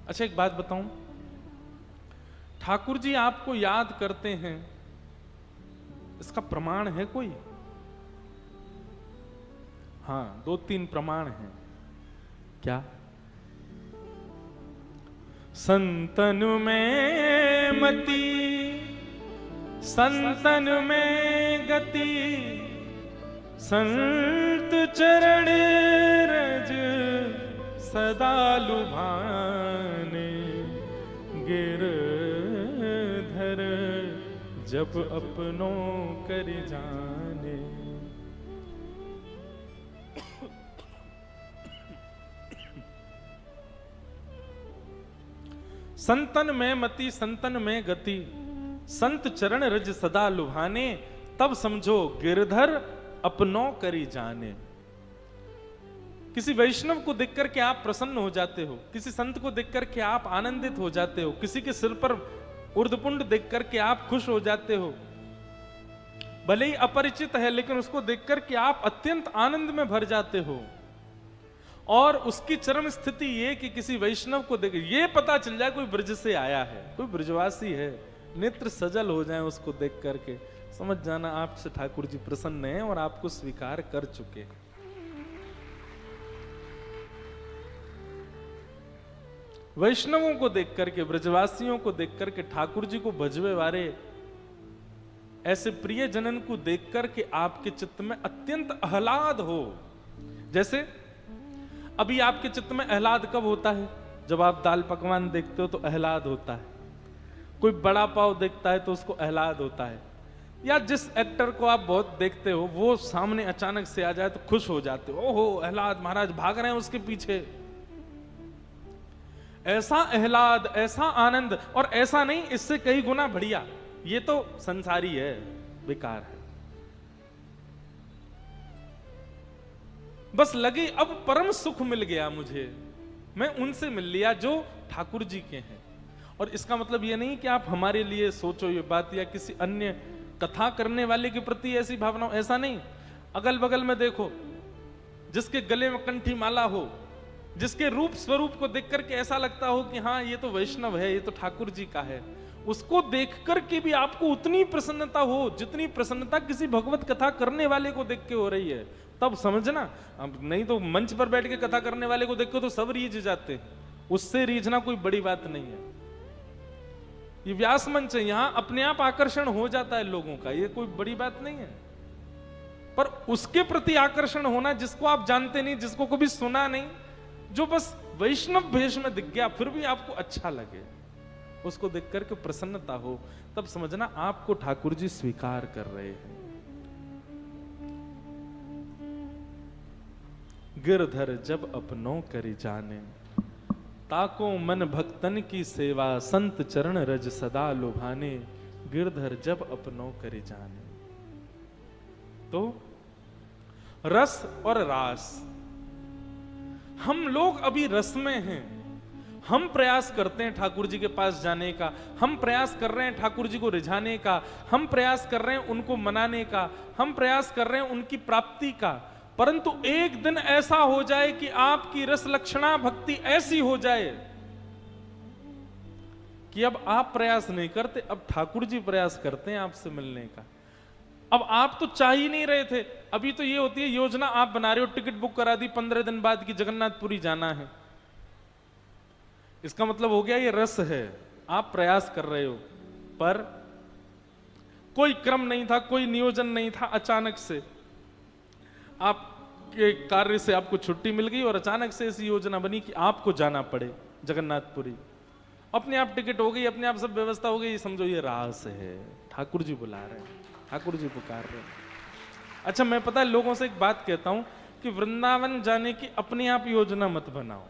अच्छा एक बात बताऊं, ठाकुर जी आपको याद करते हैं, इसका प्रमाण है कोई? हाँ, 2-3 प्रमाण हैं। क्या? संतन में मति, संतन में गति, संत चरण रज सदा लुभाने, गिरधर जब अपनों कर जाने। संतन में मति, संतन में गति, संत चरण रज सदा लुभाने, तब समझो गिरधर अपनों करी जाने। किसी वैष्णव को देख करके आप प्रसन्न हो जाते हो, किसी संत को देख करके आप आनंदित हो जाते हो, किसी के सिर पर उर्धपुंड देख करके आप खुश हो जाते हो। भले ही अपरिचित है लेकिन उसको देख करके आप अत्यंत आनंद में भर जाते हो। और उसकी चरम स्थिति ये कि किसी वैष्णव को देख, ये पता चल जाए कोई ब्रज से आया है, कोई ब्रजवासी है, नेत्र सजल हो जाए उसको देख करके, समझ जाना आपसे ठाकुर जी प्रसन्न हैं और आपको स्वीकार कर चुके। वैष्णवों को देख करके, ब्रजवासियों को देख करके, ठाकुर जी को भजवे वाले ऐसे प्रिय जनन को देख करके आपके चित्त में अत्यंत आह्लाद हो। जैसे अभी आपके चित्त में आह्लाद कब होता है? जब आप दाल पकवान देखते हो तो आह्लाद होता है, कोई बड़ा पाव देखता है तो उसको आह्लाद होता है, या जिस एक्टर को आप बहुत देखते हो वो सामने अचानक से आ जाए तो खुश हो जाते हो, ओहो आह्लाद, महाराज भाग रहे हैं उसके पीछे। ऐसा आह्लाद, ऐसा आनंद, और ऐसा नहीं इससे कई गुना बढ़िया, ये तो संसारी है, बेकार है। बस लगी अब परम सुख मिल गया मुझे, मैं उनसे मिल लिया जो ठाकुर जी के हैं। और इसका मतलब ये नहीं कि आप हमारे लिए सोचो ये बात, या किसी अन्य कथा करने वाले के प्रति ऐसी भावना, ऐसा नहीं। अगल बगल में देखो, जिसके गले में कंठी माला हो, जिसके रूप स्वरूप को देख करके ऐसा लगता हो कि हाँ ये तो वैष्णव है, ये तो ठाकुर जी का है, उसको देख करके भी आपको उतनी प्रसन्नता हो जितनी प्रसन्नता किसी भगवत कथा करने वाले को देख के हो रही है, तब समझना। अब नहीं तो मंच पर बैठ के कथा करने वाले को देख के तो सब रीझ जाते हैं, उससे रीझना कोई बड़ी बात नहीं है। ये व्यास मंच है, यहां अपने आप आकर्षण हो जाता है लोगों का, ये कोई बड़ी बात नहीं है। पर उसके प्रति आकर्षण होना जिसको आप जानते नहीं, जिसको कभी सुना नहीं, जो बस वैष्णव भेष में दिख गया फिर भी आपको अच्छा लगे, उसको देख करके प्रसन्नता हो, तब समझना आपको ठाकुर जी स्वीकार कर रहे हैं। गिरधर जब अपनों करी जाने, ताको मन भक्तन की सेवा, संत चरण रज सदा लुभाने, गिरधर जब अपनों करी जाने। तो रस और रास, हम लोग अभी रस में हैं। हम प्रयास करते हैं ठाकुर जी के पास जाने का, हम प्रयास कर रहे हैं ठाकुर जी को रिझाने का, हम प्रयास कर रहे हैं उनको मनाने का, हम प्रयास कर रहे हैं उनकी प्राप्ति का। परंतु एक दिन ऐसा हो जाए कि आपकी रस लक्षणा भक्ति ऐसी हो जाए कि अब आप प्रयास नहीं करते, अब ठाकुर जी प्रयास करते हैं आपसे मिलने का। अब आप तो चाह ही नहीं रहे थे, अभी तो ये होती है योजना आप बना रहे हो, टिकट बुक करा दी 15 दिन बाद की जगन्नाथपुरी जाना है, इसका मतलब हो गया ये रस है, आप प्रयास कर रहे हो, पर कोई क्रम नहीं था, कोई नियोजन नहीं था, अचानक से आपके कार्य से आपको छुट्टी मिल गई और अचानक से ऐसी योजना बनी कि आपको जाना पड़े जगन्नाथपुरी। अपने आप टिकट हो गई, अपने आप सब व्यवस्था हो गई, समझो ये रास है, ठाकुर जी बुला रहे हैं, ठाकुर जी पुकार रहे हैं। अच्छा मैं पता है लोगों से एक बात कहता हूं कि वृंदावन जाने की अपने आप योजना मत बनाओ।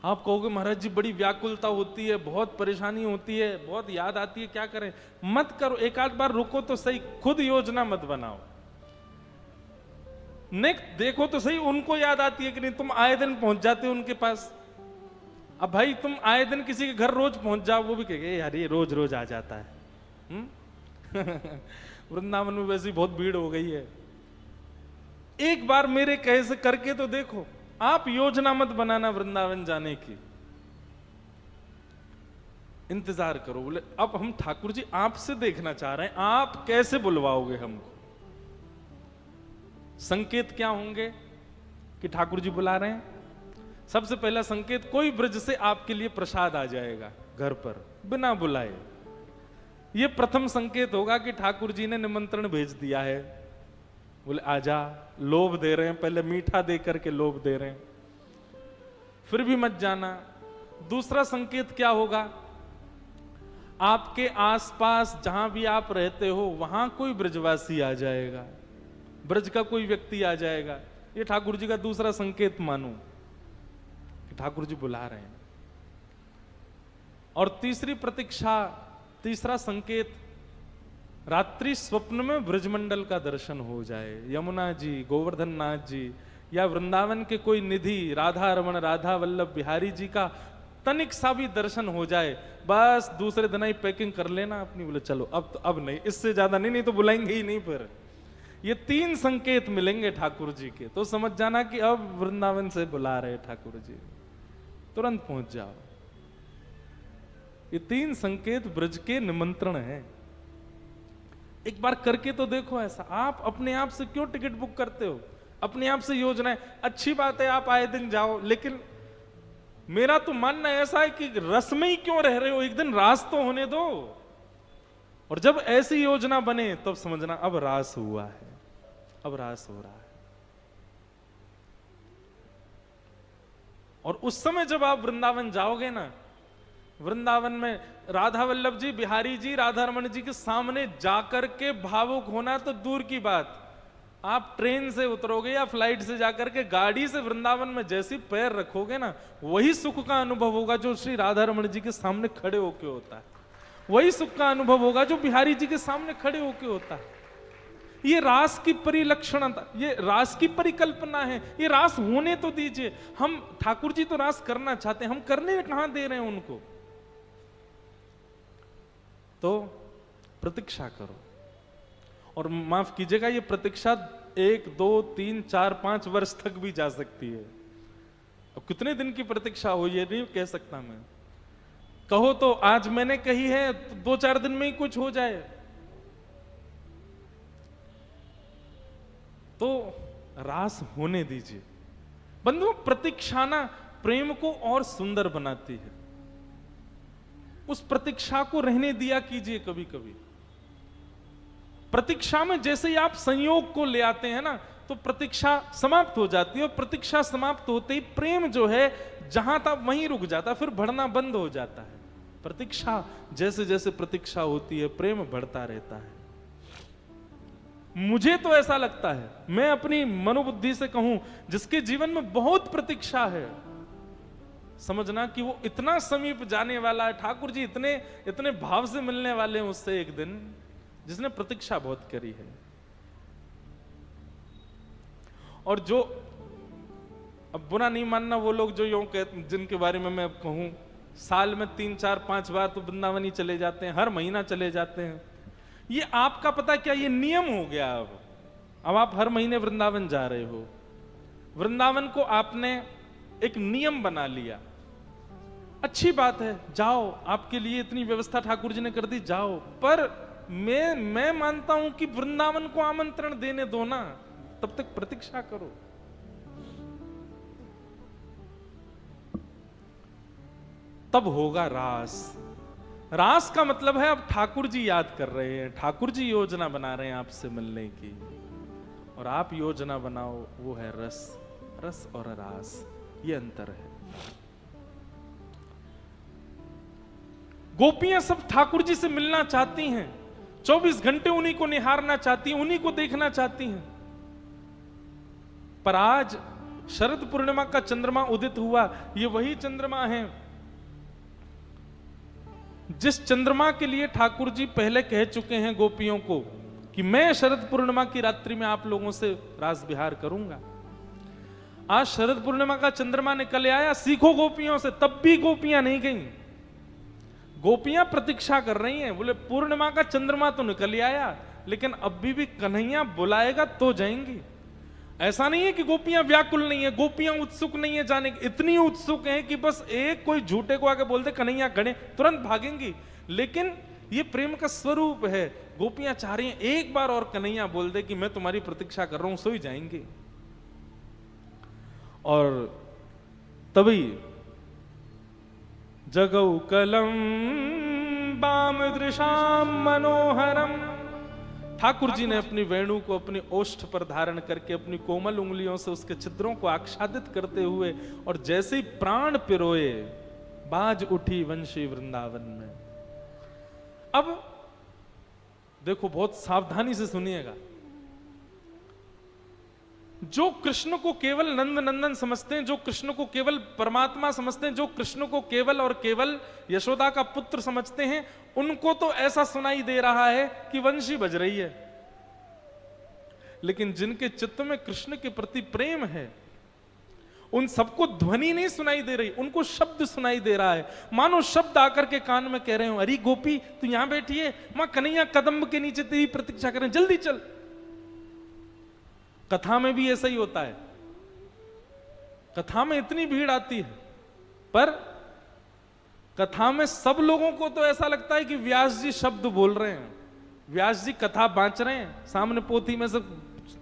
आप कहोगे महाराज जी बड़ी व्याकुलता होती है, बहुत परेशानी होती है, बहुत याद आती है, क्या करें? मत करो, एक आध बार रुको तो सही, खुद योजना मत बनाओ। नेक्स्ट देखो तो सही, उनको याद आती है कि नहीं? तुम आए दिन पहुंच जाते हो उनके पास। अब भाई तुम आए दिन किसी के घर रोज पहुंच जाओ, वो भी कहेंगे यार ये रोज रोज आ जाता है। वृंदावन में वैसी बहुत भीड़ हो गई है। एक बार मेरे कहे से करके तो देखो। आप योजना मत बनाना वृंदावन जाने की, इंतजार करो। बोले अब हम ठाकुर जी आपसे देखना चाह रहे हैं, आप कैसे बुलवाओगे हमको? संकेत क्या होंगे कि ठाकुर जी बुला रहे हैं? सबसे पहला संकेत, कोई ब्रज से आपके लिए प्रसाद आ जाएगा घर पर बिना बुलाए। यह प्रथम संकेत होगा कि ठाकुर जी ने निमंत्रण भेज दिया है। बोले आजा, लोभ दे रहे हैं, पहले मीठा दे करके लोभ दे रहे हैं, फिर भी मत जाना। दूसरा संकेत क्या होगा? आपके आसपास जहां भी आप रहते हो वहां कोई ब्रजवासी आ जाएगा, ब्रज का कोई व्यक्ति आ जाएगा। ये ठाकुर जी का दूसरा संकेत मानो कि ठाकुर जी बुला रहे हैं। और तीसरी प्रतीक्षा, तीसरा संकेत, रात्रि स्वप्न में ब्रजमंडल का दर्शन हो जाए। यमुना जी, गोवर्धन नाथ जी या वृंदावन के कोई निधि, राधा रमण, राधा वल्लभ बिहारी जी का तनिक सा भी दर्शन हो जाए, बस दूसरे दिन ही पैकिंग कर लेना अपनी। बोले चलो अब नहीं, इससे ज्यादा नहीं तो बुलाएंगे ही नहीं। पर ये तीन संकेत मिलेंगे ठाकुर जी के, तो समझ जाना कि अब वृंदावन से बुला रहे ठाकुर जी, तुरंत पहुंच जाओ। ये तीन संकेत ब्रज के निमंत्रण हैं। एक बार करके तो देखो ऐसा। आप अपने आप से क्यों टिकट बुक करते हो? अपने आप से योजनाएं, अच्छी बात है आप आए दिन जाओ, लेकिन मेरा तो मानना ऐसा है कि रस में ही क्यों रह रहे हो? एक दिन रास तो होने दो। और जब ऐसी योजना बने तब समझना अब रास हुआ है, अब रास हो रहा है। और उस समय जब आप वृंदावन जाओगे ना, वृंदावन में राधा वल्लभ जी, बिहारी जी, राधा रमण जी के सामने जाकर के भावुक होना तो दूर की बात, आप ट्रेन से उतरोगे या फ्लाइट से जाकर के गाड़ी से वृंदावन में जैसी पैर रखोगे ना, वही सुख का अनुभव होगा जो श्री राधा रमण जी के सामने खड़े होके होता है। वही सुख का अनुभव होगा जो बिहारी जी के सामने खड़े होके होता है। ये रास की परिलक्षणता, ये रास की परिकल्पना है। ये रास होने तो दीजिए। हम ठाकुर जी तो रास करना चाहते हैं, हम करने कहां दे रहे हैं उनको? तो प्रतीक्षा करो। और माफ कीजिएगा, ये प्रतीक्षा 1, 2, 3, 4, 5 वर्ष तक भी जा सकती है। अब कितने दिन की प्रतीक्षा हो ये नहीं कह सकता मैं। कहो तो आज मैंने कही है तो 2-4 दिन में ही कुछ हो जाए। तो रास होने दीजिए। बंधुओं, प्रतीक्षा ना प्रेम को और सुंदर बनाती है। उस प्रतीक्षा को रहने दिया कीजिए। कभी कभी प्रतीक्षा में जैसे ही आप संयोग को ले आते हैं ना, तो प्रतीक्षा समाप्त हो जाती है। और प्रतीक्षा समाप्त होते ही प्रेम जो है जहां था वहीं रुक जाता है, फिर बढ़ना बंद हो जाता है। प्रतीक्षा, जैसे जैसे प्रतीक्षा होती है प्रेम बढ़ता रहता है। मुझे तो ऐसा लगता है, मैं अपनी मनोबुद्धि से कहूं, जिसके जीवन में बहुत प्रतीक्षा है, समझना कि वो इतना समीप जाने वाला है। ठाकुर जी इतने इतने भाव से मिलने वाले हैं उससे एक दिन, जिसने प्रतीक्षा बहुत करी है। और जो, अब बुरा नहीं मानना वो लोग जो यूं कहते, जिनके बारे में मैं कहूं साल में 3, 4, 5 बार तो वृंदावन ही चले जाते हैं, हर महीना चले जाते हैं, ये आपका पता क्या, ये नियम हो गया। अब आप हर महीने वृंदावन जा रहे हो। वृंदावन को आपने एक नियम बना लिया। अच्छी बात है, जाओ, आपके लिए इतनी व्यवस्था ठाकुर जी ने कर दी, जाओ। पर मैं मानता हूं कि वृंदावन को आमंत्रण देने दो ना, तब तक प्रतीक्षा करो। तब होगा रास। रास का मतलब है अब ठाकुर जी याद कर रहे हैं, ठाकुर जी योजना बना रहे हैं आपसे मिलने की, और आप योजना बनाओ, वो है रस। रस और रास, ये अंतर है। गोपियां सब ठाकुर जी से मिलना चाहती हैं, 24 घंटे उन्हीं को निहारना चाहती हैं, उन्हीं को देखना चाहती हैं। पर आज शरद पूर्णिमा का चंद्रमा उदित हुआ, ये वही चंद्रमा है जिस चंद्रमा के लिए ठाकुर जी पहले कह चुके हैं गोपियों को कि मैं शरद पूर्णिमा की रात्रि में आप लोगों से रास विहार करूंगा। आज शरद पूर्णिमा का चंद्रमा निकल आया, सीखो गोपियों से, तब भी गोपियां नहीं गईं। गोपियां प्रतीक्षा कर रही हैं, बोले पूर्णिमा का चंद्रमा तो निकल आया, लेकिन अभी भी कन्हैया बुलाएगा तो जाएंगी। ऐसा नहीं है कि गोपियां व्याकुल नहीं है, गोपियां उत्सुक नहीं है जाने की, इतनी उत्सुक हैं कि बस एक कोई झूठे को आके बोलते कन्हैया खड़े, तुरंत भागेंगी। लेकिन ये प्रेम का स्वरूप है, गोपियां चाह रही हैं एक बार और कन्हैया बोल दे कि मैं तुम्हारी प्रतीक्षा कर रहा हूं, सो ही जाएंगे। और तभी जगौ कलम बाम दृशाम मनोहरम, ठाकुर जी ने अपनी वेणु को अपनी ओष्ठ पर धारण करके अपनी कोमल उंगलियों से उसके छिद्रों को आच्छादित करते हुए और जैसे ही प्राण पिरोए बाज उठी वंशी वृंदावन में। अब देखो बहुत सावधानी से सुनिएगा, जो कृष्ण को केवल नंद नंदन समझते हैं, जो कृष्ण को केवल परमात्मा समझते हैं, जो कृष्ण को केवल और केवल यशोदा का पुत्र समझते हैं, उनको तो ऐसा सुनाई दे रहा है कि वंशी बज रही है। लेकिन जिनके चित्त में कृष्ण के प्रति प्रेम है, उन सबको ध्वनि नहीं सुनाई दे रही, उनको शब्द सुनाई दे रहा है। मानो शब्द आकर के कान में कह रहे हो, अरे गोपी तू यहां बैठी है, मां कन्हैया कदम्ब के नीचे तेरी प्रतीक्षा करें, जल्दी चल। कथा में भी ऐसा ही होता है, कथा में इतनी भीड़ आती है, पर कथा में सब लोगों को तो ऐसा लगता है कि व्यास जी शब्द बोल रहे हैं, व्यास जी कथा बांच रहे हैं, सामने पोथी में सब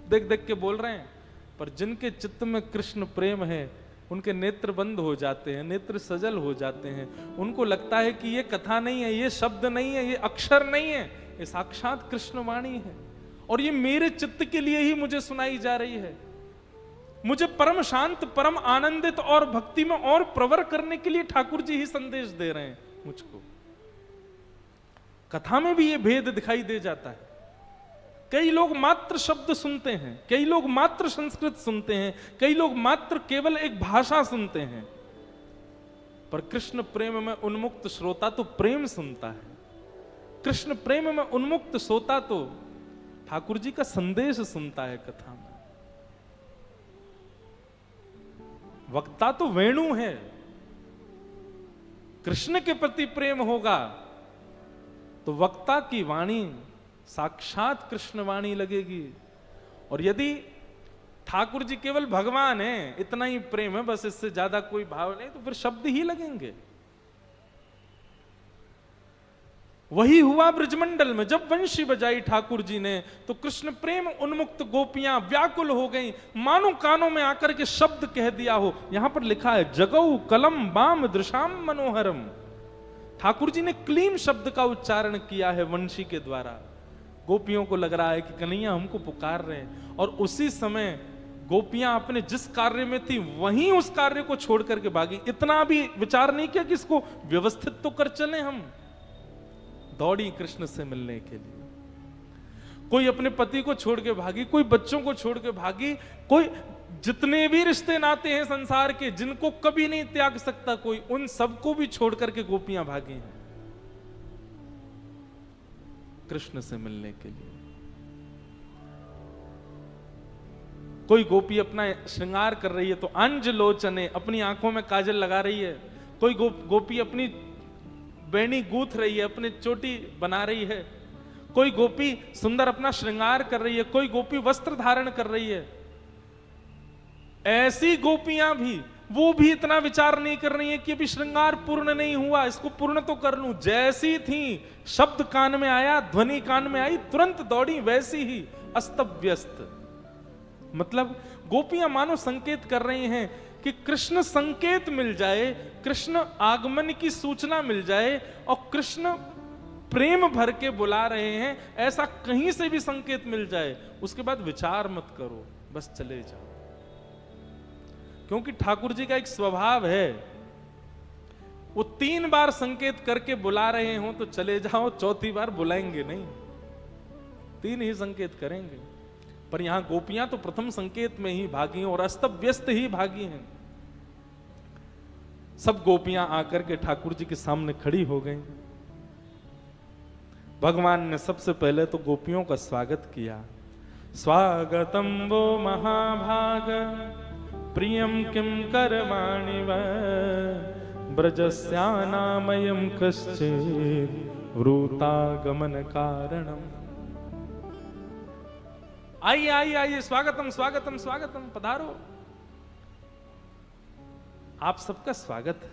देख देख के बोल रहे हैं। पर जिनके चित्त में कृष्ण प्रेम है, उनके नेत्र बंद हो जाते हैं, नेत्र सजल हो जाते हैं। उनको लगता है कि ये कथा नहीं है, ये शब्द नहीं है, ये अक्षर नहीं है, ये साक्षात कृष्ण वाणी है और ये मेरे चित्त के लिए ही मुझे सुनाई जा रही है। मुझे परम शांत, परम आनंदित और भक्ति में और प्रवर करने के लिए ठाकुर जी ही संदेश दे रहे हैं मुझको। कथा में भी ये भेद दिखाई दे जाता है। कई लोग मात्र शब्द सुनते हैं, कई लोग मात्र संस्कृत सुनते हैं, कई लोग मात्र केवल एक भाषा सुनते हैं, पर कृष्ण प्रेम में उन्मुक्त श्रोता तो प्रेम सुनता है। कृष्ण प्रेम में उन्मुक्त श्रोता तो ठाकुर जी का संदेश सुनता है कथा में। वक्ता तो वेणु है, कृष्ण के प्रति प्रेम होगा तो वक्ता की वाणी साक्षात कृष्ण वाणी लगेगी। और यदि ठाकुर जी केवल भगवान है, इतना ही प्रेम है, बस इससे ज्यादा कोई भाव नहीं, तो फिर शब्द ही लगेंगे। वही हुआ ब्रजमंडल में, जब वंशी बजाई ठाकुर जी ने तो कृष्ण प्रेम उन्मुक्त गोपियां व्याकुल हो गईं, मानो कानों में आकर के शब्द कह दिया हो। यहां पर लिखा है जगौ कलम बाम दृशाम मनोहरम। ठाकुर जी ने क्लीम शब्द का उच्चारण किया है वंशी के द्वारा। गोपियों को लग रहा है कि कन्हैया हमको पुकार रहे हैं, और उसी समय गोपियां अपने जिस कार्य में थी वहीं उस कार्य को छोड़ करके भागी। इतना भी विचार नहीं किया कि इसको व्यवस्थित तो कर चले हम। दौड़ी कृष्ण से मिलने के लिए। कोई अपने पति को छोड़ के भागी, कोई बच्चों को छोड़ के भागी, कोई जितने भी रिश्ते नाते हैं संसार के जिनको कभी नहीं त्याग सकता कोई, उन सबको भी छोड़ करके गोपियां भागी हैं कृष्ण से मिलने के लिए। कोई गोपी अपना श्रृंगार कर रही है तो अंज लोचने, अपनी आंखों में काजल लगा रही है। कोई गोपी अपनी बेणी गूंथ रही है, अपनी चोटी बना रही है। कोई गोपी सुंदर अपना श्रृंगार कर रही है, कोई गोपी वस्त्र धारण कर रही है। ऐसी गोपियां भी, वो भी इतना विचार नहीं कर रही है कि अभी श्रृंगार पूर्ण नहीं हुआ, इसको पूर्ण तो कर लूं। जैसी थी, शब्द कान में आया, ध्वनि कान में आई, तुरंत दौड़ी, वैसी ही अस्त व्यस्त। मतलब गोपियां मानो संकेत कर रही हैं कि कृष्ण संकेत मिल जाए, कृष्ण आगमन की सूचना मिल जाए, और कृष्ण प्रेम भर के बुला रहे हैं, ऐसा कहीं से भी संकेत मिल जाए, उसके बाद विचार मत करो, बस चले जाओ। क्योंकि ठाकुर जी का एक स्वभाव है, वो 3 बार संकेत करके बुला रहे हो तो चले जाओ, चौथी बार बुलाएंगे नहीं, 3 ही संकेत करेंगे। पर यहां गोपियां तो प्रथम संकेत में ही भागी और अस्त व्यस्त ही भागी हैं। सब गोपियां आकर के ठाकुर जी के सामने खड़ी हो गईं। भगवान ने सबसे पहले तो गोपियों का स्वागत किया। स्वागतम वो महाभाग प्रियम किम करवाणि ब्रजस्यानामयं कश्चित् वृतागमन कारणम। आइए आइए आइए, स्वागतम स्वागतम स्वागतम, पधारो। आप सबका स्वागत है।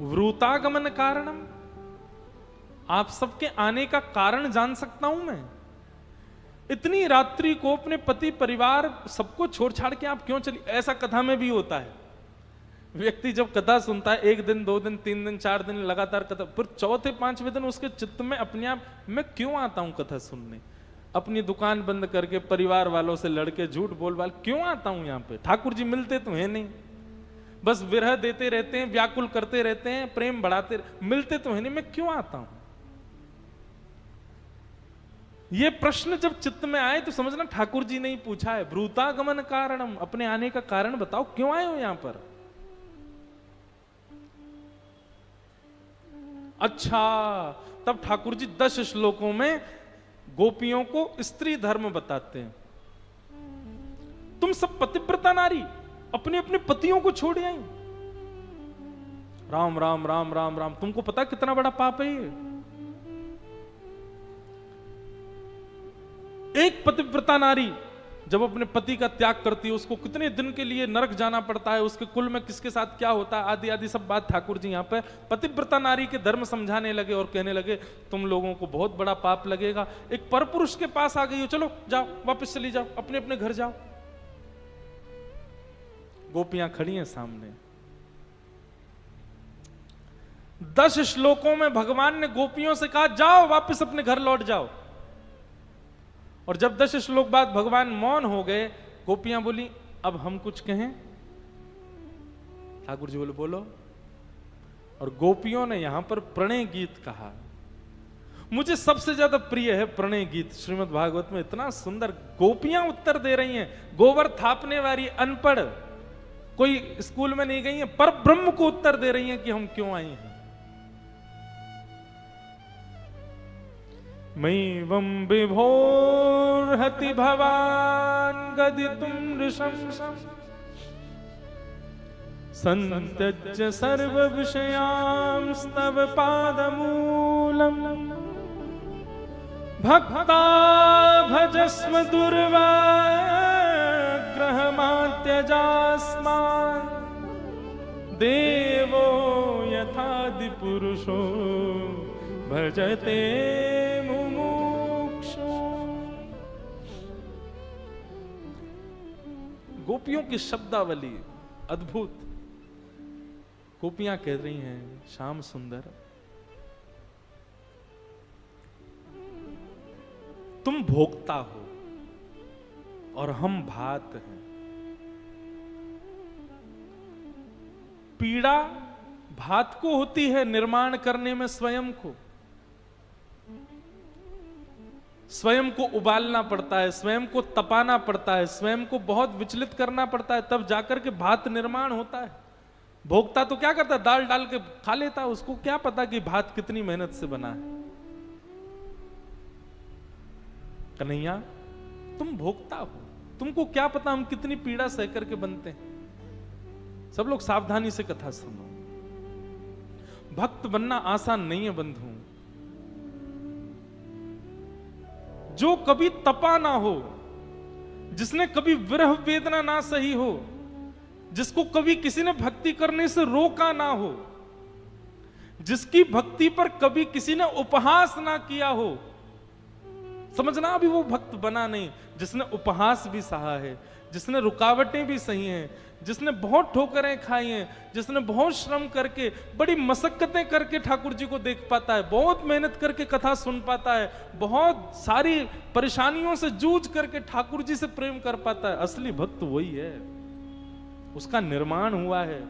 वृतागमन कारणम, आप सबके आने का कारण जान सकता हूं मैं? इतनी रात्रि को अपने पति परिवार सबको छोड़ छाड़ के आप क्यों चली? ऐसा कथा में भी होता है। व्यक्ति जब कथा सुनता है, 1 दिन 2 दिन 3 दिन 4 दिन लगातार कथा, फिर चौथे 5वें दिन उसके चित्त में अपने आप, मैं क्यों आता हूं कथा सुनने? अपनी दुकान बंद करके परिवार वालों से लड़के झूठ बोल क्यों आता हूं यहां पे? ठाकुर जी मिलते तो है नहीं, बस विरह देते रहते हैं, व्याकुल करते रहते हैं, प्रेम बढ़ाते, मिलते तो है नहीं, मैं क्यों आता हूं? ये प्रश्न जब चित्त में आए तो समझना ठाकुर जी ने ही पूछा है। ब्रूतागमन कारणम, अपने आने का कारण बताओ, क्यों आए हो यहां पर? अच्छा, तब ठाकुर जी 10 श्लोकों में गोपियों को स्त्री धर्म बताते हैं। तुम सब पतिव्रता नारी, अपने अपने पतियों को छोड़ आई। राम राम राम राम राम, तुमको पता कितना बड़ा पाप है ये? एक पतिव्रता नारी जब अपने पति का त्याग करती है, उसको कितने दिन के लिए नरक जाना पड़ता है, उसके कुल में किसके साथ क्या होता है, आदि आदि सब बात ठाकुर जी यहाँ पे पतिव्रता नारी के धर्म समझाने लगे और कहने लगे तुम लोगों को बहुत बड़ा पाप लगेगा। एक परपुरुष के पास आ गई हो, चलो जाओ, वापस चली जाओ, अपने अपने घर जाओ। गोपियां खड़ी हैं सामने। 10 श्लोकों में भगवान ने गोपियों से कहा जाओ, वापस अपने घर लौट जाओ। और जब 10 श्लोक बाद भगवान मौन हो गए, गोपियां बोली अब हम कुछ कहें? ठाकुर जी बोले बोलो। और गोपियों ने यहां पर प्रणय गीत कहा। मुझे सबसे ज्यादा प्रिय है प्रणय गीत। श्रीमद् भागवत में इतना सुंदर गोपियां उत्तर दे रही हैं। गोबर थापने वाली अनपढ़, कोई स्कूल में नहीं गई है, पर ब्रह्म को उत्तर दे रही हैं कि हम क्यों आई हैं। मैवं विभोर्हति भवान् गदितुं नृशं सन्त्यज्य सर्वविषयांस्तव पादमूलम् भक्ता भजस्व दुर्वाग्रहमात्यजास्मान् देवो यथादिपुरुषो भजते मुमुक्षु। गोपियों की शब्दावली अद्भुत। गोपियां कह रही हैं श्याम सुंदर, तुम भोक्ता हो और हम भात हैं। पीड़ा भात को होती है निर्माण करने में, स्वयं को उबालना पड़ता है, स्वयं को तपाना पड़ता है, स्वयं को बहुत विचलित करना पड़ता है, तब जाकर के भात निर्माण होता है। भोक्ता तो क्या करता है, दाल डाल के खा लेता है, उसको क्या पता कि भात कितनी मेहनत से बना है। कन्हैया तुम भोक्ता हो, तुमको क्या पता हम कितनी पीड़ा सह करके बनते हैं। सब लोग सावधानी से कथा सुनो। भक्त बनना आसान नहीं है बंधु। जो कभी तपा ना हो, जिसने कभी विरह वेदना ना सही हो, जिसको कभी किसी ने भक्ति करने से रोका ना हो, जिसकी भक्ति पर कभी किसी ने उपहास ना किया हो, समझना अभी वो भक्त बना नहीं। जिसने उपहास भी सहा है, जिसने रुकावटें भी सही हैं, जिसने बहुत ठोकरें खाई हैं, जिसने बहुत श्रम करके बड़ी मशक्कतें करके ठाकुर जी को देख पाता है, बहुत मेहनत करके कथा सुन पाता है, बहुत सारी परेशानियों से जूझ करके ठाकुर जी से प्रेम कर पाता है, असली भक्त वही है। उसका निर्माण हुआ है।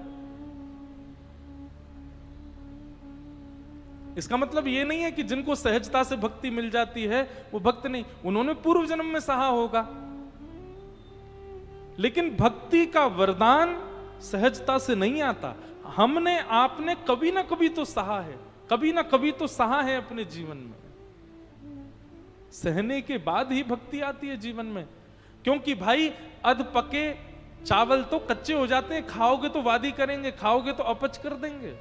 इसका मतलब ये नहीं है कि जिनको सहजता से भक्ति मिल जाती है वो भक्त नहीं, उन्होंने पूर्व जन्म में सहा होगा। लेकिन भक्ति का वरदान सहजता से नहीं आता। हमने आपने कभी ना कभी तो सहा है, कभी ना कभी तो सहा है अपने जीवन में। सहने के बाद ही भक्ति आती है जीवन में। क्योंकि भाई अध पके चावल तो कच्चे हो जाते हैं, खाओगे तो वादी करेंगे, खाओगे तो अपच कर देंगे।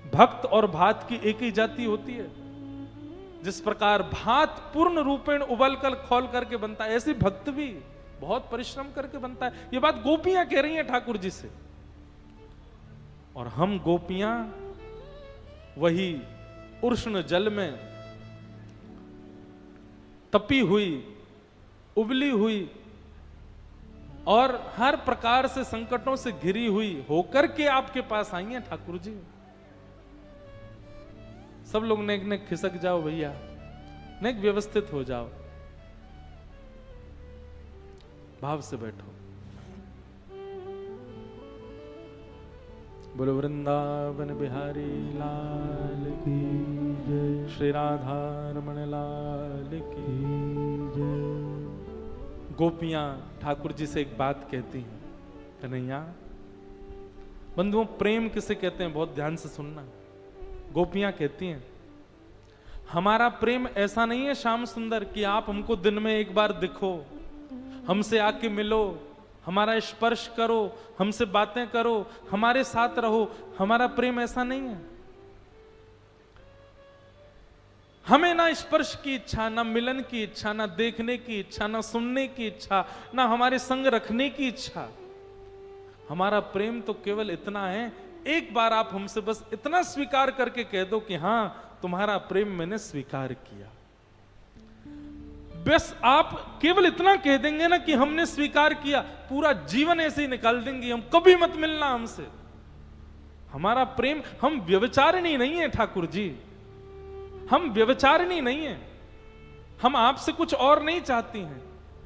भक्त और भात की एक ही जाति होती है। जिस प्रकार भात पूर्ण रूपेण उबल कर खोल करके बनता है, ऐसे भक्त भी बहुत परिश्रम करके बनता है। ये बात गोपियां कह रही हैं ठाकुर जी से, और हम गोपियां वही उष्ण जल में तपी हुई, उबली हुई और हर प्रकार से संकटों से घिरी हुई होकर के आपके पास आई हैं ठाकुर जी। सब लोग नेक नेक खिसक जाओ भैया, नेक व्यवस्थित हो जाओ, भाव से बैठो। बोलो वृंदावन बिहारी लाल की जय, श्री राधा रमण लाल की जय। गोपियां ठाकुर जी से एक बात कहती हैं, कन्हैया। बंधुओं, प्रेम किसे कहते हैं बहुत ध्यान से सुनना। गोपियां कहती हैं, हमारा प्रेम ऐसा नहीं है श्याम सुंदर कि आप हमको दिन में एक बार दिखो, हमसे आके मिलो, हमारा स्पर्श करो, हमसे बातें करो, हमारे साथ रहो। हमारा प्रेम ऐसा नहीं है। हमें ना स्पर्श की इच्छा, ना मिलन की इच्छा, ना देखने की इच्छा, ना सुनने की इच्छा, ना हमारे संग रखने की इच्छा। हमारा प्रेम तो केवल इतना है, एक बार आप हमसे बस इतना स्वीकार करके कह दो कि हां, तुम्हारा प्रेम मैंने स्वीकार किया। बस आप केवल इतना कह देंगे ना कि हमने स्वीकार किया, पूरा जीवन ऐसे ही निकाल देंगे हम, कभी मत मिलना हमसे। हमारा प्रेम, हम व्यभिचारिणी नहीं है ठाकुर जी, हम व्यभिचारिणी नहीं है। हम आपसे कुछ और नहीं चाहती हैं,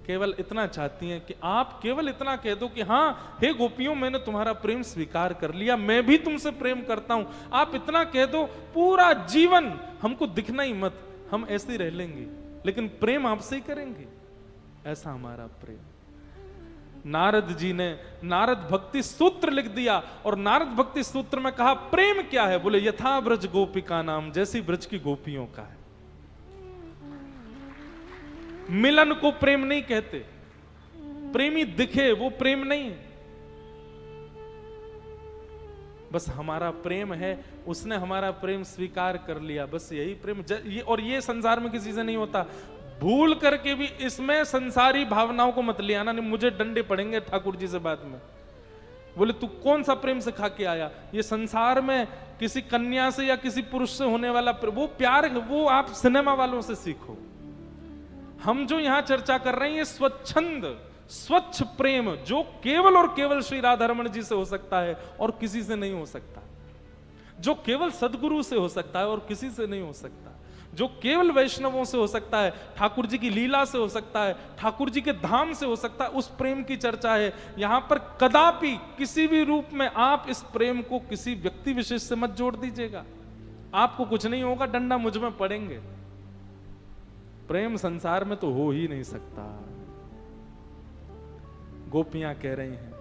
केवल इतना चाहती हैं कि आप केवल इतना कह दो कि हां हे गोपियों, मैंने तुम्हारा प्रेम स्वीकार कर लिया, मैं भी तुमसे प्रेम करता हूं। आप इतना कह दो, पूरा जीवन हमको दिखना ही मत, हम ऐसे ही रह लेंगे, लेकिन प्रेम आपसे ही करेंगे। ऐसा हमारा प्रेम। नारद जी ने नारद भक्ति सूत्र लिख दिया, और नारद भक्ति सूत्र में कहा प्रेम क्या है? बोले यथा ब्रज गोपिका नाम, जैसी ब्रज की गोपियों का है। मिलन को प्रेम नहीं कहते, प्रेमी दिखे वो प्रेम नहीं। बस हमारा प्रेम है, उसने हमारा प्रेम स्वीकार कर लिया, बस यही प्रेम। और ये संसार में किसी से नहीं होता। भूल करके भी इसमें संसारी भावनाओं को मत ले आना, नहीं मुझे डंडे पड़ेंगे ठाकुर जी से बाद में। बोले तू कौन सा प्रेम से खा के आया? ये संसार में किसी कन्या से या किसी पुरुष से होने वाला वो प्यार, वो आप सिनेमा वालों से सीखो। हम जो यहां चर्चा कर रहे हैं ये स्वच्छंद स्वच्छ प्रेम, जो केवल और केवल श्री राधा रमण जी से हो सकता है और किसी से नहीं हो सकता, जो केवल सदगुरु से हो सकता है और किसी से नहीं हो सकता, जो केवल वैष्णवों से हो सकता है, ठाकुर जी की लीला से हो सकता है, ठाकुर जी के धाम से हो सकता है, उस प्रेम की चर्चा है यहां पर। कदापि किसी भी रूप में आप इस प्रेम को किसी व्यक्ति विशेष से मत जोड़ दीजिएगा, आपको कुछ नहीं होगा, डंडा मुझ में पड़ेंगे। प्रेम संसार में तो हो ही नहीं सकता। गोपियां कह रही हैं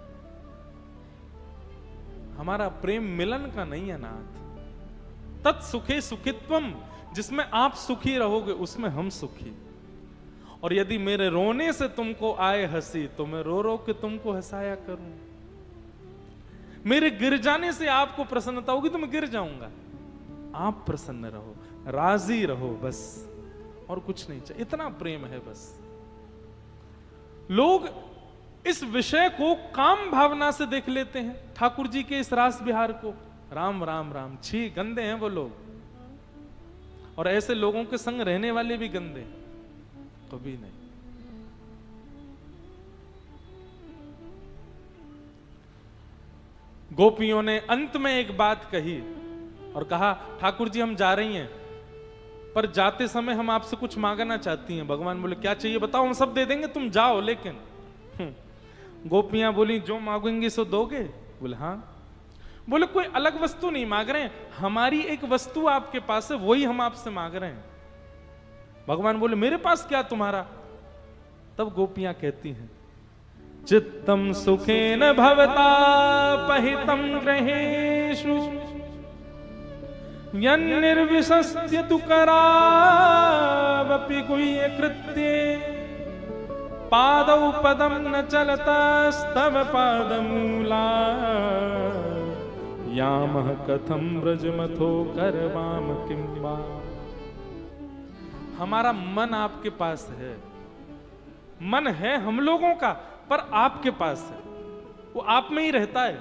हमारा प्रेम मिलन का नहीं है नाथ, तत्सुखे सुखित्वम, जिसमें आप सुखी रहोगे उसमें हम सुखी। और यदि मेरे रोने से तुमको आए हंसी तो मैं रो रो के तुमको हंसाया करूं। मेरे गिर जाने से आपको प्रसन्नता होगी तो मैं गिर जाऊंगा, आप प्रसन्न रहो, राजी रहो, बस और कुछ नहीं चाहिए। इतना प्रेम है बस। लोग इस विषय को काम भावना से देख लेते हैं, ठाकुर जी के इस रास बिहार को। राम राम राम, छी गंदे हैं वो लोग, और ऐसे लोगों के संग रहने वाले भी गंदे, कभी नहीं। गोपियों ने अंत में एक बात कही और कहा ठाकुर जी हम जा रही हैं, पर जाते समय हम आपसे कुछ मांगना चाहती हैं। भगवान बोले क्या चाहिए बताओ, हम सब दे देंगे, तुम जाओ। लेकिन गोपियां बोली जो मांगेंगे सो दोगे? बोले हाँ। बोले कोई अलग वस्तु नहीं मांग रहे हैं, हमारी एक वस्तु आपके पास है, वही हम आपसे मांग रहे हैं। भगवान बोले मेरे पास क्या तुम्हारा? तब गोपियां कहती हैं चित्तम सुखेन भवता पहितम ग्रहेषु यन्निर्विशस्त्य तु करावपि गुह्य कृत्ये पादौ पदम न चलतस्तव पादमूला यामः कथम ब्रजमथो करवाम किं वा। हमारा मन आपके पास है, मन है हम लोगों का, पर आपके पास है, वो आप में ही रहता है।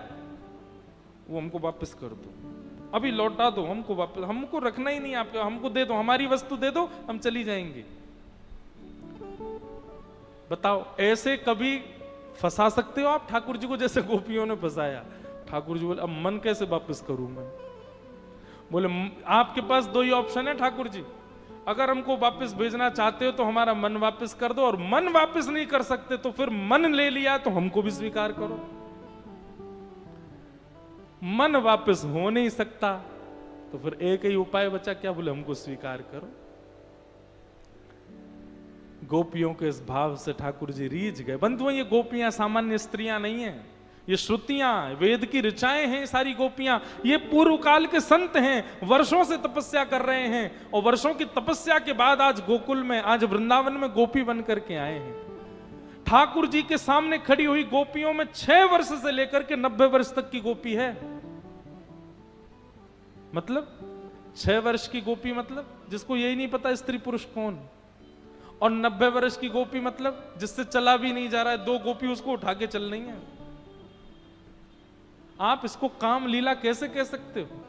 वो हमको वापस कर दो, अभी लौटा दो हमको वापस, हमको रखना ही नहीं आपके, हमको दे दो, हमारी वस्तु दे दो, हम चली जाएंगे। बताओ, ऐसे कभी फंसा सकते हो आप ठाकुर जी को जैसे गोपियों ने फंसाया? ठाकुर जी बोले अब मन कैसे वापस करूं मैं? बोले आपके पास दो ही ऑप्शन है ठाकुर जी, अगर हमको वापस भेजना चाहते हो तो हमारा मन वापस कर दो, और मन वापस नहीं कर सकते तो फिर मन ले लिया तो हमको भी स्वीकार करो। मन वापस हो नहीं सकता तो फिर एक ही उपाय बचा, क्या? बोले हमको स्वीकार करो। गोपियों के इस भाव से ठाकुर जी रीझ गए। बंधुओं, ये गोपियां सामान्य स्त्रियां नहीं हैं, ये श्रुतियां, वेद की ऋचाएं हैं सारी गोपियां। ये पूर्व काल के संत हैं, वर्षों से तपस्या कर रहे हैं, और वर्षों की तपस्या के बाद आज गोकुल में, आज वृंदावन में गोपी बन करके आए हैं। ठाकुर जी के सामने खड़ी हुई गोपियों में 6 वर्ष से लेकर के 90 वर्ष तक की गोपी है। मतलब 6 वर्ष की गोपी मतलब जिसको यही नहीं पता स्त्री पुरुष कौन, और 90 वर्ष की गोपी मतलब जिससे चला भी नहीं जा रहा है, 2 गोपी उसको उठा के चल रही है। आप इसको काम लीला कैसे कह सकते हो?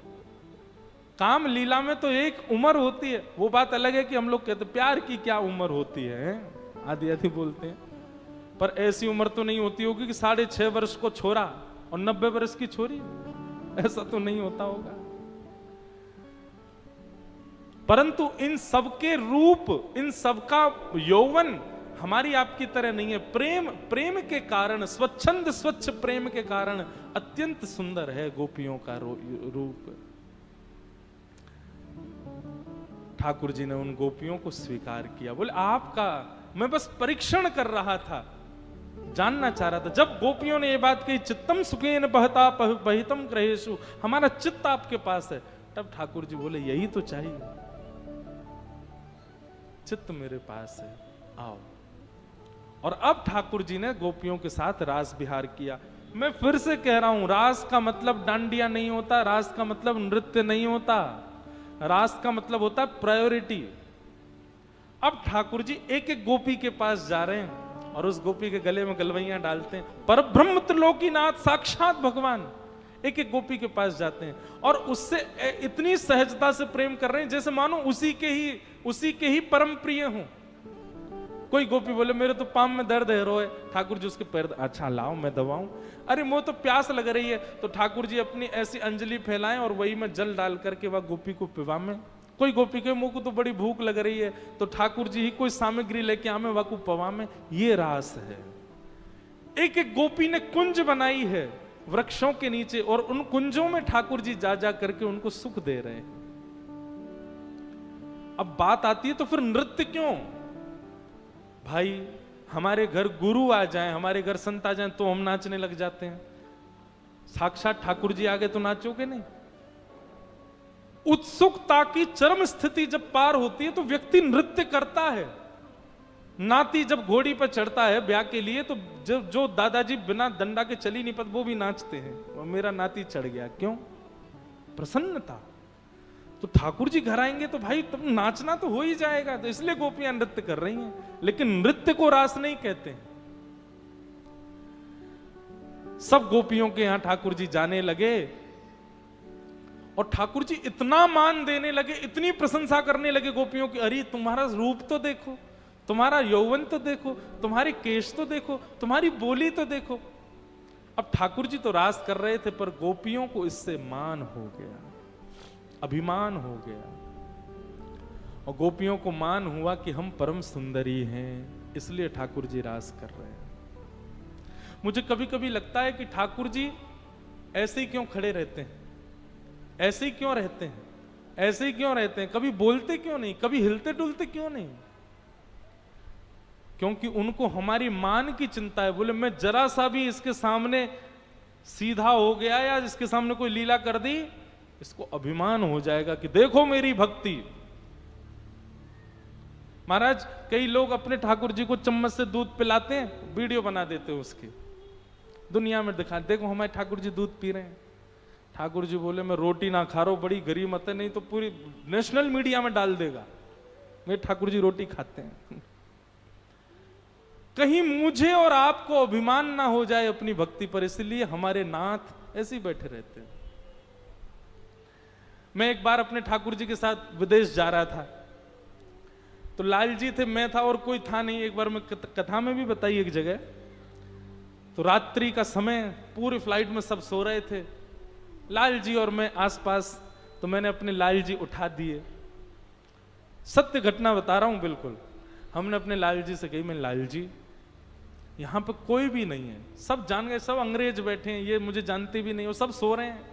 काम लीला में तो एक उम्र होती है। वो बात अलग है कि हम लोग कहते प्यार की क्या उम्र होती है, आधी आधी बोलते हैं, पर ऐसी उम्र तो नहीं होती होगी कि 6.5 वर्ष को छोरा और 90 वर्ष की छोरी, ऐसा तो नहीं होता होगा। परंतु इन सबके रूप, इन सबका यौवन हमारी आपकी तरह नहीं है। प्रेम, प्रेम के कारण, स्वच्छंद स्वच्छ प्रेम के कारण अत्यंत सुंदर है गोपियों का रूप। ठाकुर जी ने उन गोपियों को स्वीकार किया। बोले आपका, मैं बस परीक्षण कर रहा था, जानना चाह रहा था। जब गोपियों ने ये बात कही, चित्तम सुखेन बहता बहितम ग्रहेषु, हमारा चित्त आपके पास है, तब ठाकुर जी बोले यही तो चाहिए, चित्त मेरे पास है, आओ। और अब ठाकुर जी ने गोपियों के साथ रास विहार किया। मैं फिर से कह रहा हूं, रास का मतलब डांडिया नहीं होता, रास का मतलब नृत्य नहीं होता, रास का मतलब होता है प्रायोरिटी। अब ठाकुर जी एक एक गोपी के पास जा रहे हैं और उस गोपी के गले में गलवैयां डालते हैं। पर ब्रह्म त्रिलोकीनाथ साक्षात भगवान एक एक गोपी के पास जाते हैं और उससे इतनी सहजता से प्रेम कर रहे हैं जैसे मानो उसी के ही परम प्रिय हों। कोई गोपी बोले मेरे तो पांव में दर्द है, रोए, ठाकुर जी उसके पैर, अच्छा लाओ मैं दबाऊं। अरे वो तो प्यास लग रही है, तो ठाकुर जी अपनी ऐसी अंजलि फैलाएं और वही में जल डाल करके वह गोपी को पिवा में। कोई गोपी के मुंह को तो बड़ी भूख लग रही है, तो ठाकुर जी ही कोई सामग्री लेके आवे वह को पवा में। ये रास है। एक एक गोपी ने कुंज बनाई है वृक्षों के नीचे, और उन कुंजों में ठाकुर जी जा जा करके उनको सुख दे रहे हैं। अब बात आती है तो फिर नृत्य क्यों? भाई हमारे घर गुरु आ जाएं, हमारे घर संत आ जाएं तो हम नाचने लग जाते हैं। साक्षात ठाकुर जी आगे तो नाचोगे नहीं। उत्सुकता की चरम स्थिति जब पार होती है तो व्यक्ति नृत्य करता है। नाती जब घोड़ी पर चढ़ता है ब्याह के लिए, तो जो दादाजी बिना दंडा के चली नहीं पाते वो भी नाचते हैं, और मेरा नाती चढ़ गया, क्यों? प्रसन्नता। तो ठाकुर जी घर आएंगे तो भाई तब नाचना तो हो ही जाएगा, तो इसलिए गोपियां नृत्य कर रही हैं। लेकिन नृत्य को रास नहीं कहते। सब गोपियों के यहां ठाकुर जी जाने लगे और ठाकुर जी इतना मान देने लगे, इतनी प्रशंसा करने लगे गोपियों की। अरे तुम्हारा रूप तो देखो, तुम्हारा यौवन तो देखो, तुम्हारे केश तो देखो, तुम्हारी बोली तो देखो। अब ठाकुर जी तो रास कर रहे थे, पर गोपियों को इससे मान हो गया, अभिमान हो गया, और गोपियों को मान हुआ कि हम परम सुंदरी हैं, इसलिए ठाकुर जी रास कर रहे हैं। मुझे कभी कभी लगता है कि ठाकुर जी ऐसे ही क्यों खड़े रहते हैं, ऐसे ही क्यों रहते हैं, ऐसे ही क्यों रहते हैं, कभी बोलते क्यों नहीं, कभी हिलते डुलते क्यों नहीं? क्योंकि उनको हमारी मान की चिंता है। बोले मैं जरा सा भी इसके सामने सीधा हो गया या इसके सामने कोई लीला कर दी, इसको अभिमान हो जाएगा कि देखो मेरी भक्ति। महाराज कई लोग अपने ठाकुर जी को चम्मच से दूध पिलाते हैं, वीडियो बना देते हैं उसकी, दुनिया में दिखा, देखो हमारे ठाकुर जी दूध पी रहे हैं। ठाकुर जी बोले मैं रोटी ना खा रहा हूं, बड़ी गरीब मत है, नहीं तो पूरी नेशनल मीडिया में डाल देगा। मेरे ठाकुर जी रोटी खाते हैं। कहीं मुझे और आपको अभिमान ना हो जाए अपनी भक्ति पर, इसलिए हमारे नाथ ऐसे ही बैठे रहते हैं। मैं एक बार अपने ठाकुर जी के साथ विदेश जा रहा था, तो लाल जी थे, मैं था और कोई था नहीं। एक बार मैं कथा में भी बताई एक जगह, तो रात्रि का समय, पूरी फ्लाइट में सब सो रहे थे, लाल जी और मैं आसपास, तो मैंने अपने लाल जी उठा दिए। सत्य घटना बता रहा हूं बिल्कुल। हमने अपने लाल जी से कही, मैं लाल जी यहां पे कोई भी नहीं है, सब जान गए, सब अंग्रेज बैठे हैं, ये मुझे जानते भी नहीं, वो सब सो रहे हैं,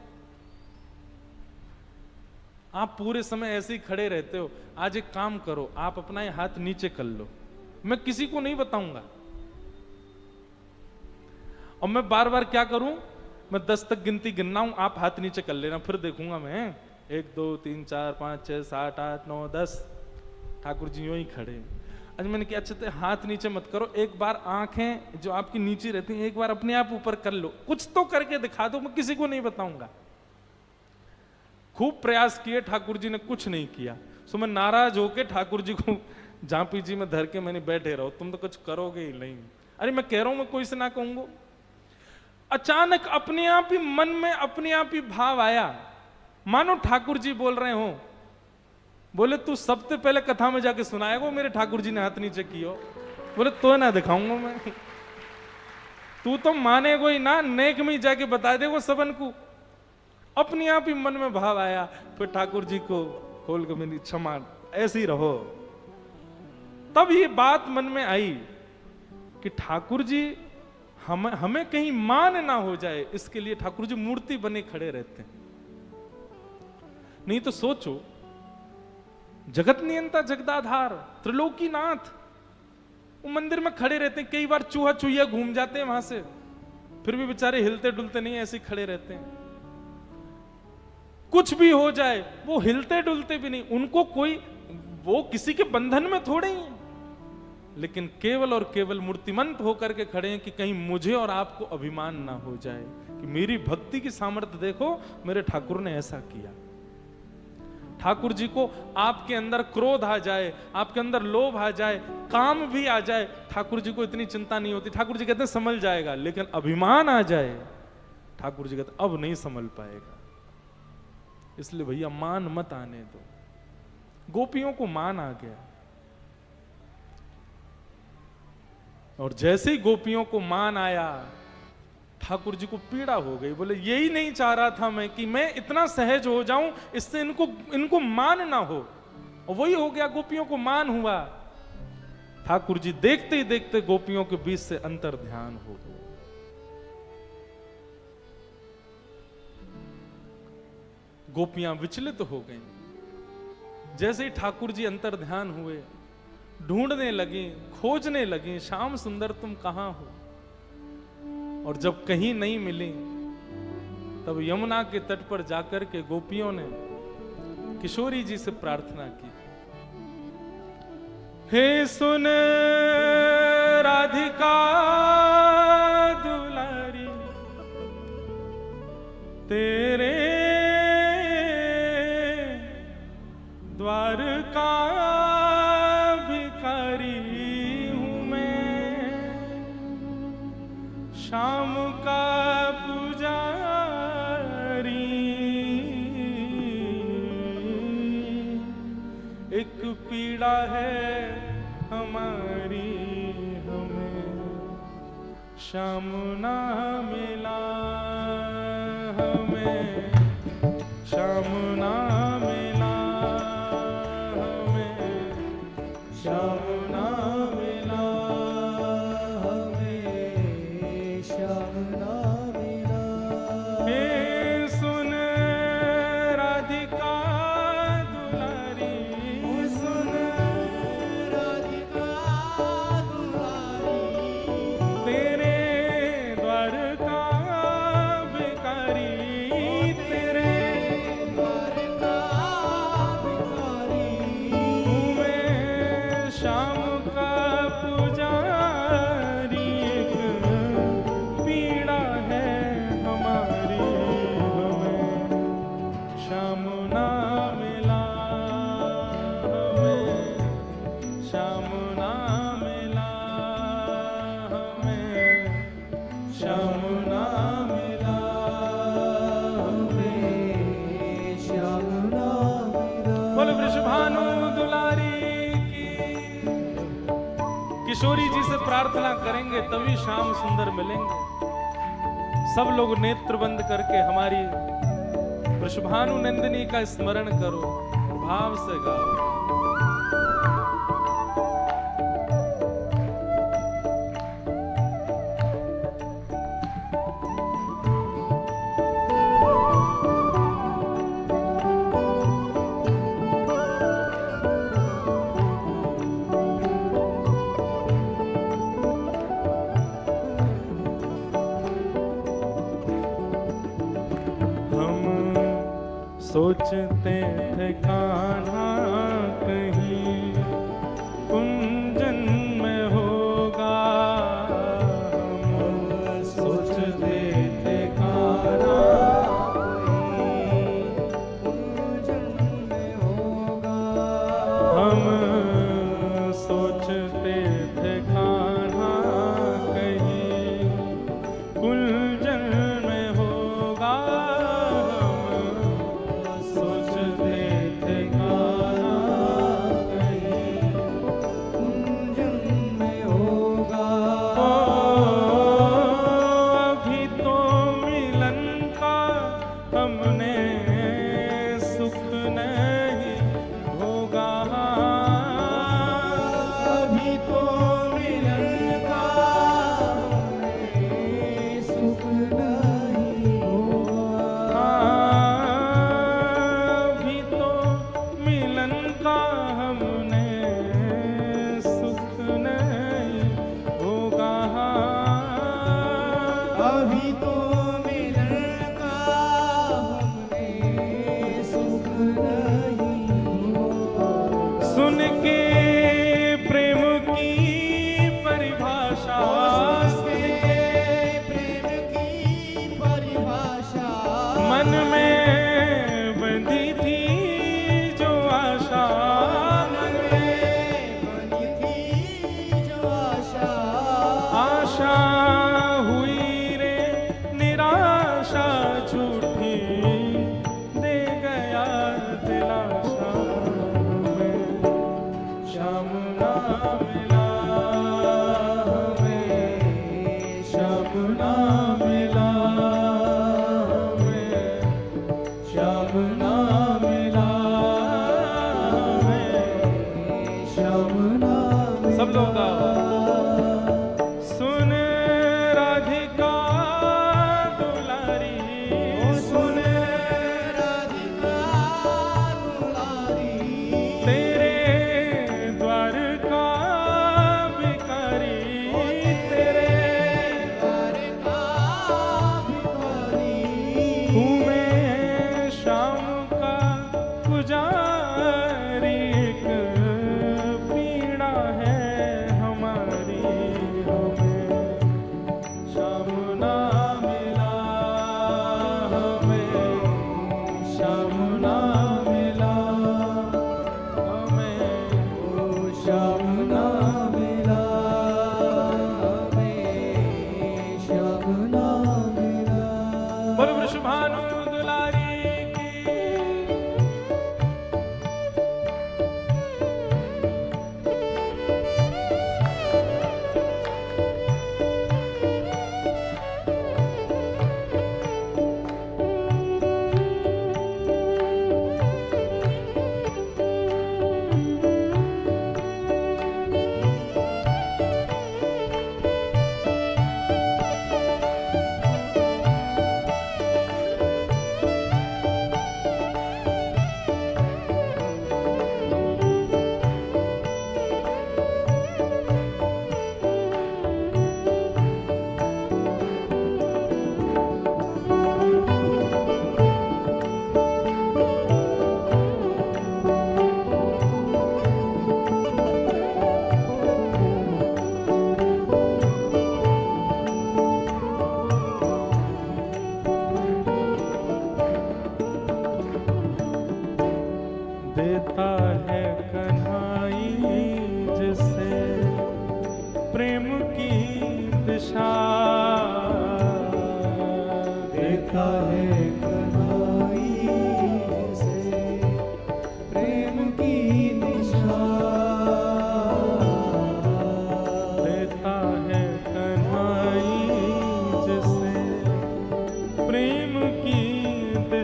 आप पूरे समय ऐसे ही खड़े रहते हो, आज एक काम करो, आप अपना ये हाथ नीचे कर लो, मैं किसी को नहीं बताऊंगा। और मैं बार बार क्या करूं, मैं 10 तक गिनती गिनना हूं, आप हाथ नीचे कर लेना, फिर देखूंगा मैं 1 2 3 4 5 6 7 8 9 10। ठाकुर जी यूं ही खड़े। आज मैंने क्या, अच्छा हाथ नीचे मत करो, एक बार आंखें जो आपकी नीचे रहती हैं एक बार अपने आप ऊपर कर लो, कुछ तो करके दिखा दो, मैं किसी को नहीं बताऊंगा। खूब प्रयास किए, ठाकुर जी ने कुछ नहीं किया। सो मैं नाराज होके ठाकुर जी को झांपी जी में धर के मैंने, बैठे रहो, तुम तो कुछ करोगे ही नहीं। अरे मैं कह रहा हूं मैं कोई से ना कहूंगा। अचानक अपने आप ही मन में अपने आप ही भाव आया, मानो ठाकुर जी बोल रहे हो, बोले तू सबसे पहले कथा में जाके सुनाएगा मेरे ठाकुर जी ने हाथ नीचे कियो। बोले तो ना दिखाऊंगा मैं, तू तो मानेगो ही ना, नेक में जाके बता देगो सबन को। अपने आप ही मन में भाव आया, फिर ठाकुर जी को खोल के मेरी क्षमा, ऐसे ही रहो। तब ये बात मन में आई कि ठाकुर जी हमें कहीं मान ना हो जाए, इसके लिए ठाकुर जी मूर्ति बने खड़े रहते हैं। नहीं तो सोचो, जगत नियंता जगदाधार त्रिलोकीनाथ, वो मंदिर में खड़े रहते हैं, कई बार चूहा चूहिया घूम जाते हैं वहां से, फिर भी बेचारे हिलते डुलते नहीं, ऐसे खड़े रहते हैं। कुछ भी हो जाए वो हिलते डुलते भी नहीं, उनको कोई, वो किसी के बंधन में थोड़े ही, लेकिन केवल और केवल मूर्तिमंत होकर के खड़े हैं कि कहीं मुझे और आपको अभिमान ना हो जाए कि मेरी भक्ति की सामर्थ्य देखो, मेरे ठाकुर ने ऐसा किया। ठाकुर जी को आपके अंदर क्रोध आ जाए, आपके अंदर लोभ आ जाए, काम भी आ जाए, ठाकुर जी को इतनी चिंता नहीं होती। ठाकुर जी कहते हैं संभल जाएगा, लेकिन अभिमान आ जाए, ठाकुर जी कहते अब नहीं संभल पाएगा। इसलिए भैया मान मत आने दो। गोपियों को मान आ गया, और जैसे ही गोपियों को मान आया, ठाकुर जी को पीड़ा हो गई। बोले यही नहीं चाह रहा था मैं कि मैं इतना सहज हो जाऊं, इससे इनको मान ना हो, और वही हो गया, गोपियों को मान हुआ। ठाकुर जी देखते ही देखते गोपियों के बीच से अंतर ध्यान हो गया। गोपियां विचलित हो गईं। जैसे ही ठाकुर जी अंतर ध्यान हुए, ढूंढने लगी, खोजने लगी, श्याम सुंदर तुम कहां हो। और जब कहीं नहीं मिली, तब यमुना के तट पर जाकर के गोपियों ने किशोरी जी से प्रार्थना की, हे सुन राधिका दुलारी, तेरे द्वार का भिखारी हूं मैं, शाम का पुजारी, एक पीड़ा है हमारी, हमें शाम ना मिला, हमें शाम ना मिला, हमें शाम ना मिला, हमें शाम ना मिला। हे सुन राधिका दुलारी, सुन राधिका दुलारी, तेरे द्वार का भिखारी, किशोरी जी से प्रार्थना करेंगे तभी श्याम सुंदर मिलेंगे। सब लोग नेत्र बंद करके हमारी वृषभानु नंदिनी का स्मरण करो, भाव से गाओ। सोचते थे कान्हा कहीं कुंजन में होगा, हम सोचते थे कान्हा कहीं कुंजन में होगा, हम सोचते थे कान्हा कहीं कुंजन में होगा, सुन के प्रेम की परिभाषा, प्रेम की परिभाषा मन में बंधी थी जो आशा, मन में बंधी थी जो आशा, आशा हुई रे निराशा झूठी, दे गया दिलासा, श्याम ना मिला हमें, श्याम ना मिला हमें, श्याम ना मिला हमें, श्याम ना मिला। सब लोग सुन राधिका दुलारी, सुन राधिका दुलारी, तेरे द्वार का भिखारी, तेरे द्वार का भिखारी, हूँ मैं श्याम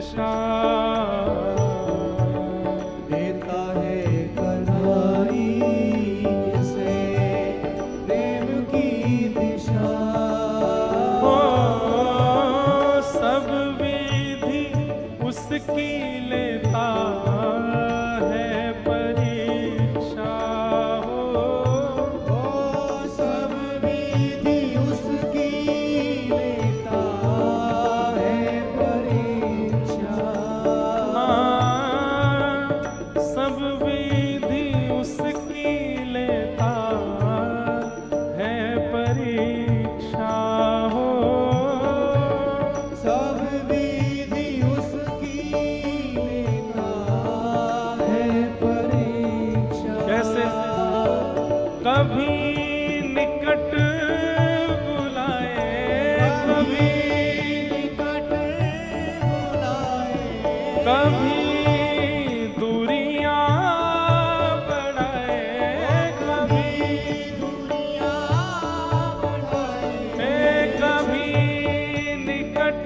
उत्साह देता है कन्हई जिसे प्रेम की दिशा। ओ सब विधि उसकी लेता है परीक्षा हो। ओ सब विधि उसकी लेता है परीक्षा। सब विधि उसकी लेता है परीक्षा हो। सब विधि उसकी लेता है परीक्षा। कैसे? कभी निकट बुलाए, कभी निकट बुलाए, कभी दूरियां बढ़ाए, कभी दुनिया बढ़ाए, कभी निकट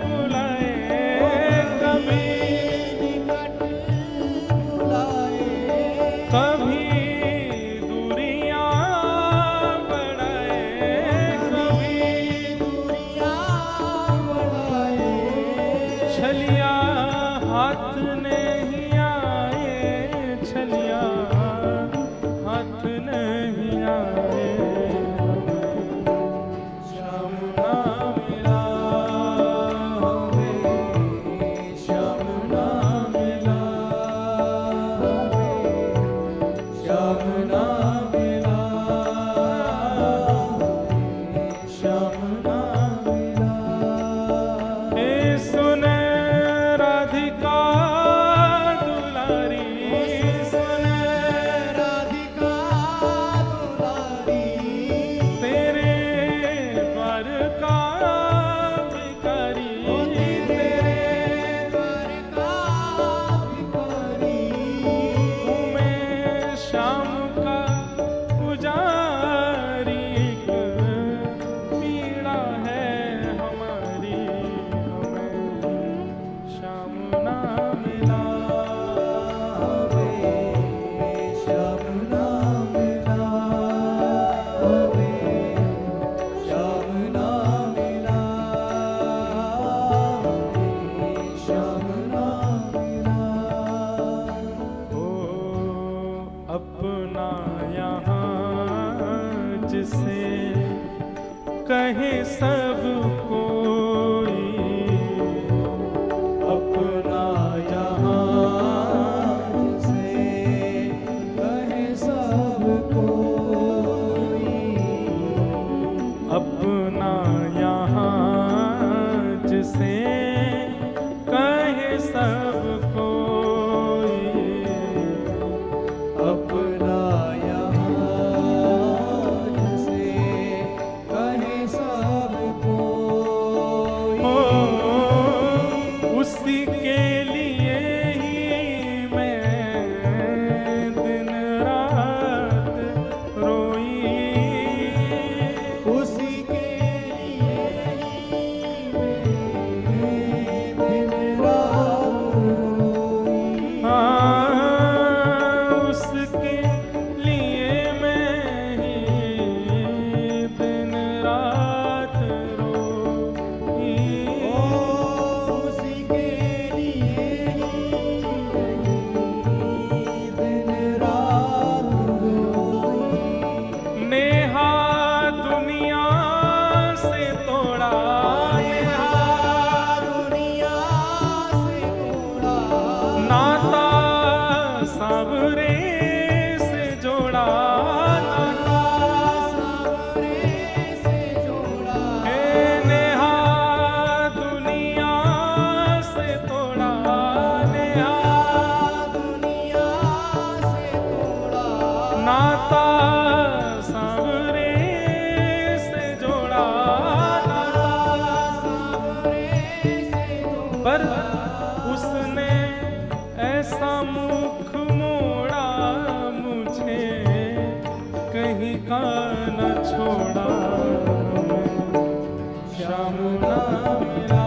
बुलाए, कभी निकट बुलाए, कभी दूरियां बढ़ाए, कभी दुनिया बढ़ाए। छलिया हाथ नहीं आए, छलिया हाथ नहीं आए। श्याम ना मिला हमें, श्याम ना मिला हमें, श्याम ना मिला हमें, श्याम ना मिला। ए सुने राधिका दुलारी, सुने राधिका दुलारी, तेरे द्वार का भिखारी, तेरे द्वार का भिखारी। मैं श्याम का पुजारी, एक पीड़ा है हमारी, हमें श्याम ना मिला। हमें श्याम ना मिला, हमें श्याम ना मिला, हमें श्याम ना मिला। ओ अपना यहाँ जिसे कहे सब कोई, अपना यहाँ जिसे कहे सब कोई, अपना यहाँ जिसे कहे सब कोई, अपना यहाँ जिसे कहे सब कोई। ओ उसी के लिए ही मैं दिन रात रोई, उसी के लिए ही मैं दिन रात रोई। उसके लिए मैं ही दिन रात रोई। उसी के लिए ही दिन रात रोई। नेहा दुनिया से तोड़ा, नेहा दुनिया से तोड़ा, नाता सावरे से जोड़ा, नाता सावरे से जोड़ा। हे नेहा दुनिया से तोड़ा, नेहा दुनिया से तोड़ा, नाता सावरे से जोड़ा, सावरे से जोड़ा। पर उसने ऐसा मुख मोड़ा मुझे कहीं का न छोड़ा। श्याम ना मिला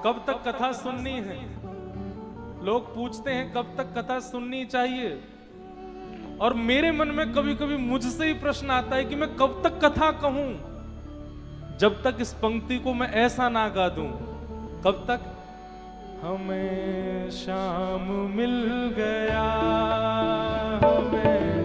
कब तक कथा सुननी है? लोग पूछते हैं कब तक कथा सुननी चाहिए, और मेरे मन में कभी कभी मुझसे ही प्रश्न आता है कि मैं कब तक कथा कहूं, जब तक इस पंक्ति को मैं ऐसा ना गा दूं। कब तक? हमें शाम मिल गया, हमें